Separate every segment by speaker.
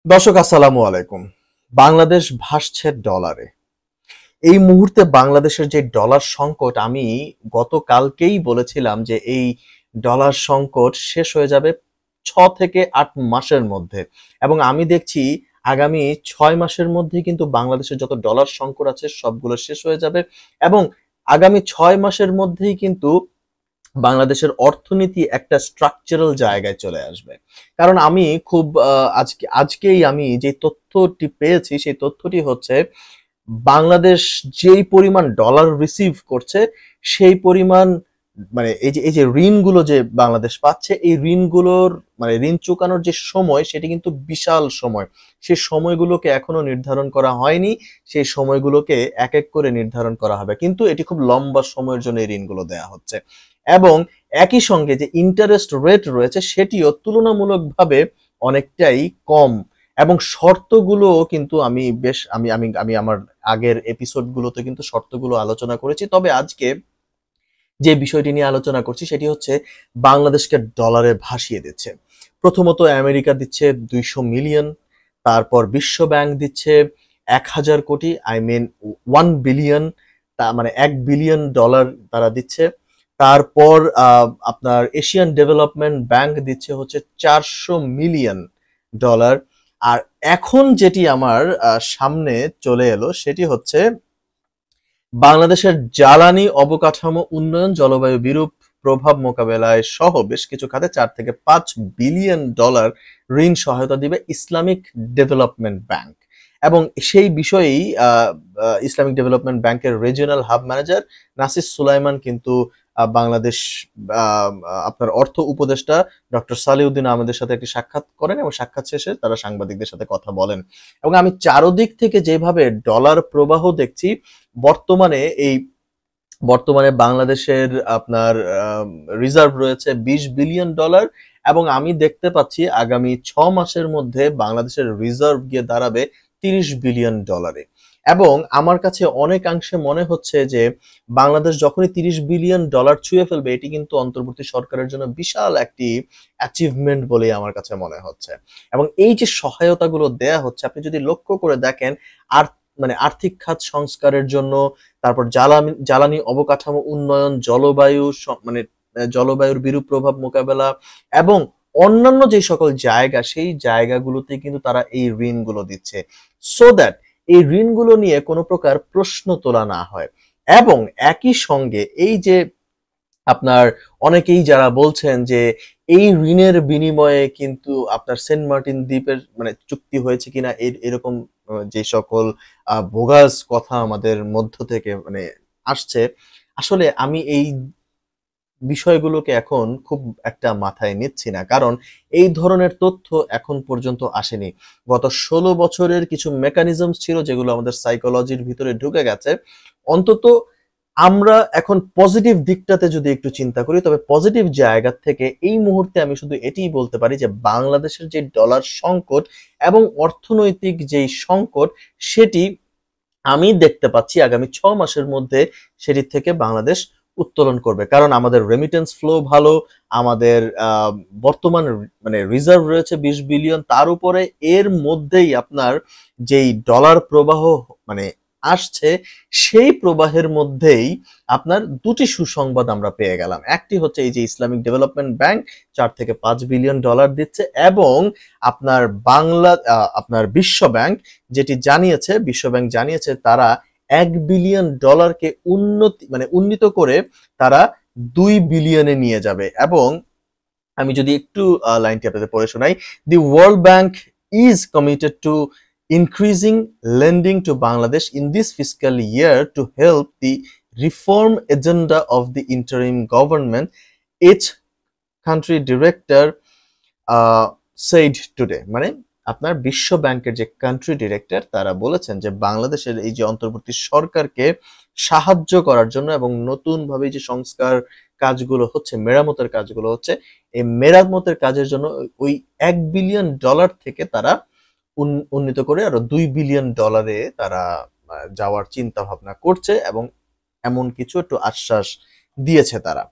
Speaker 1: দর্শক আসসালামু আলাইকুম। বাংলাদেশ ভাসছে ডলারে। এই মুহূর্তে বাংলাদেশের যে ডলার সংকট, আমি গতকালকেই বলেছিলাম যে এই ডলার সংকট শেষ হয়ে যাবে 6 থেকে 8 মাসের মধ্যে। এবং আমি দেখছি আগামী 6 মাসের মধ্যেই কিন্তু বাংলাদেশের যত ডলার সংকট আছে সবগুলো শেষ হয়ে যাবে। এবং আগামী 6 মাসের মধ্যেই কিন্তু বাংলাদেশের অর্থনীতি একটা স্ট্রাকচারাল জায়গায় চলে আসবে। কারণ আমি খুব আজকেই আমি যে তথ্যটি পেয়েছি সেই তথ্যটি হচ্ছে বাংলাদেশ যেই পরিমাণ ডলার রিসিভ করছে সেই পরিমাণ, মানে এই যে ঋণগুলো যে বাংলাদেশ পাচ্ছে, এই ঋণগুলোর মানে ঋণ চুকানোর যে সময় সেটি কিন্তু বিশাল সময়। সেই সময়গুলোকে এখনো নির্ধারণ করা হয়নি। সেই সময়গুলোকে এক এক করে নির্ধারণ করা হবে, কিন্তু এটি খুব লম্বা সময়ের জন্য এই ঋণগুলো দেয়া হচ্ছে। এবং একই সঙ্গে যে ইন্টারেস্ট রেট রয়েছে সেটিও তুলনামূলকভাবে অনেকটাই কম। এবং শর্তগুলো কিন্তু আমি বেশ আমি আমি আমি আমার আগের এপিসোডগুলোতে কিন্তু শর্তগুলো আলোচনা করেছি। তবে আজকে যে বিষয়টি নিয়ে আলোচনা করছি সেটি হচ্ছে বাংলাদেশকে ডলারে ভাসিয়ে দিচ্ছে। প্রথমত আমেরিকা দিচ্ছে 200 মিলিয়ন, তারপর বিশ্ব ব্যাংক দিচ্ছে 1,000 কোটি, আই মিন 1 বিলিয়ন, তা মানে $1 বিলিয়ন তারা দিচ্ছে। তারপর আপনার এশিয়ান ডেভেলপমেন্ট ব্যাংক দিচ্ছে হচ্ছে $400 মিলিয়ন। আর এখন যেটি আমার সামনে চলে এলো সেটি হচ্ছে বাংলাদেশের জ্বালানি অবকাঠামো উন্নয়ন, জলবায়ু বিরূপ প্রভাব মোকাবেলায় সহ বেশ কিছু খাতে 4 থেকে 5 বিলিয়ন ডলার ঋণ সহায়তা দিবে ইসলামিক ডেভেলপমেন্ট ব্যাংক। এবং সেই বিষয়েই ইসলামিক ডেভেলপমেন্ট ব্যাংকের regional hub manager Nasir Sulaiman কিন্তু বাংলাদেশ আপনার অর্থ উপদেষ্টা ডক্টর সালিউদ্দিন আহমেদের সাথে একটি সাক্ষাৎ করেন এবং সাক্ষাৎ শেষে তারা সাংবাদিকদের সাথে কথা বলেন। এবং আমি চারদিক থেকে যেভাবে ডলার প্রবাহ দেখছি, বর্তমানে এই বর্তমানে বাংলাদেশের আপনার রিজার্ভ রয়েছে $20 বিলিয়ন। এবং আমি দেখতে পাচ্ছি আগামী 6 মাসের মধ্যে বাংলাদেশের রিজার্ভ গিয়ে দাঁড়াবে $30 বিলিয়ন। এবং আমার কাছে অনেকাংশে মনে হচ্ছে যে বাংলাদেশ যখনই $30 বিলিয়ন ছুঁয়ে ফেলবে, এটি কিন্তু অন্তর্বর্তী সরকারের জন্য বিশাল একটি অ্যাচিভমেন্ট বলেই আমার কাছে মনে হচ্ছে। এবং এই যে সহায়তাগুলো দেয়া হচ্ছে, আপনি যদি লক্ষ্য করে দেখেন, আর মানে আর্থিক খাত সংস্কারের জন্য, তারপর জ্বালানি অবকাঠামো উন্নয়ন, মানে জলবায়ুর বিরূপ প্রভাব মোকাবেলা এবং অন্যান্য যে সকল জায়গা, সেই জায়গাগুলোতে কিন্তু তারা এই ঋণগুলো দিচ্ছে, সো দ্যাট এই ঋণগুলো নিয়ে কোনো প্রকার প্রশ্ন তোলা না হয়। এবং একই সঙ্গে এই যে আপনার অনেকেই যারা বলছেন যে এই ঋণের বিনিময়ে কিন্তু আপনার সেন্ট মার্টিন দ্বীপের মানে চুক্তি হয়েছে কিনা, এরকম যে সকল বোগাস কথা আমাদের মধ্য থেকে মানে আসছে, আসলে আমি এই বিষয়গুলোকে এখন খুব একটা মাথায় নিচ্ছি না, কারণ এই ধরনের তথ্য এখন পর্যন্ত আসেনি। গত 16 বছরের কিছু মেকানিজম ছিল যেগুলো আমাদের সাইকোলজির ভিতরে ঢুকে গেছে। অন্তত আমরা এখন পজিটিভ দিকটাতে যদি একটু চিন্তা করি, তবে পজিটিভ জায়গা থেকে এই মুহূর্তে আমি শুধু এটিই বলতে পারি যে বাংলাদেশের যে ডলার সংকট এবং অর্থনৈতিক যেই সংকট, সেটি আমি দেখতে পাচ্ছি আগামী 6 মাসের মধ্যে সেটির থেকে বাংলাদেশ উত্তোলন করবে। কারণ আমাদের রেমিটেন্স ফ্লো ভালো, আমাদের বর্তমান মানে রিজার্ভ রয়েছে 20 বিলিয়ন, তার উপরে এর মধ্যেই আপনার যেই ডলার প্রবাহ মানে আসছে, সেই প্রবাহের মধ্যেই আপনার দুটি সুসংবাদ আমরা পেয়ে গেলাম। একটি হচ্ছে এই যে ইসলামিক ডেভেলপমেন্ট ব্যাংক 4 থেকে 5 বিলিয়ন ডলার দিচ্ছে, এবং আপনার আপনার বিশ্ব ব্যাংক জানিয়েছে তারা $1 বিলিয়নকে উন্নীত করে তারা 2 বিলিয়নে নিয়ে যাবে। এবং আমি যদি একটু লাইনটি আপনাদের পড়ে শোনাই, the world bank is committed to increasing lending to Bangladesh in this fiscal year to help the reform agenda of the interim government, it's country director said today. মানে আপনার বিশ্ব ব্যাংকের যে কান্ট্রি ডিরেক্টর তারা বলেছেন যে বাংলাদেশের এই যে অন্তর্বর্তী সরকারকে সাহায্য করার জন্য এবং নতুন ভাবে যে সংস্কার কাজগুলো হচ্ছে, মেরামতের কাজগুলো হচ্ছে, এই মেরামতের কাজের জন্য ওই $1 বিলিয়ন থেকে তারা উন্নীত করে আরো $2 বিলিয়ন তারা যাওয়ার চিন্তা ভাবনা করছে, এবং এমন কিছু একটু আশ্বাস দিয়েছে তারা।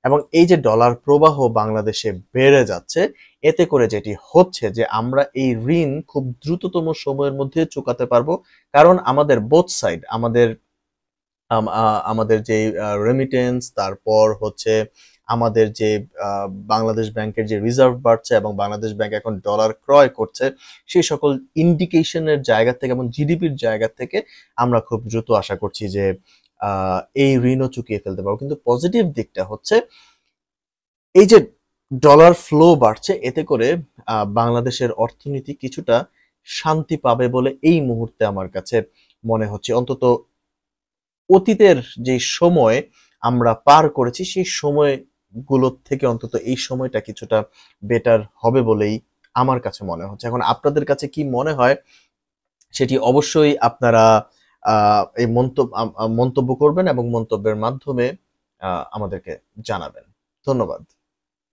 Speaker 1: এবং এই যে ডলার প্রবাহ বাংলাদেশে বেড়ে যাচ্ছে, এতে করে যেটি হচ্ছে যে আমরা এই ঋণ খুব দ্রুততম সময়ের মধ্যে চুকাতে পারবো, কারণ আমাদের বোথ সাইড, আমাদের যে রেমিটেন্স, তারপর হচ্ছে আমাদের যে বাংলাদেশ ব্যাংকের যে রিজার্ভ বাড়ছে এবং বাংলাদেশ ব্যাংক এখন ডলার ক্রয় করছে, সেই সকল ইন্ডিকেশনের জায়গা থেকে এবং জিডিপির জায়গা থেকে আমরা খুব দ্রুত আশা করছি যে এই ঋণও চুকিয়ে ফেলতে পারবো। কিন্তু পজিটিভ দিকটা হচ্ছে এই যে ডলার ফ্লো বাড়ছে, এতে করে বাংলাদেশের অর্থনীতি কিছুটা শান্তি পাবে বলে এই মুহূর্তে আমার কাছে মনে হচ্ছে। অন্তত অতীতের যে সময় আমরা পার করেছি সেই সময়গুলোর থেকে অন্তত এই সময়টা কিছুটা বেটার হবে বলেই আমার কাছে মনে হচ্ছে। এখন আপনাদের কাছে কি মনে হয় সেটি অবশ্যই আপনারা এই মন্তব্য করবেন এবং মন্তব্যের মাধ্যমে আমাদেরকে জানাবেন। ধন্যবাদ।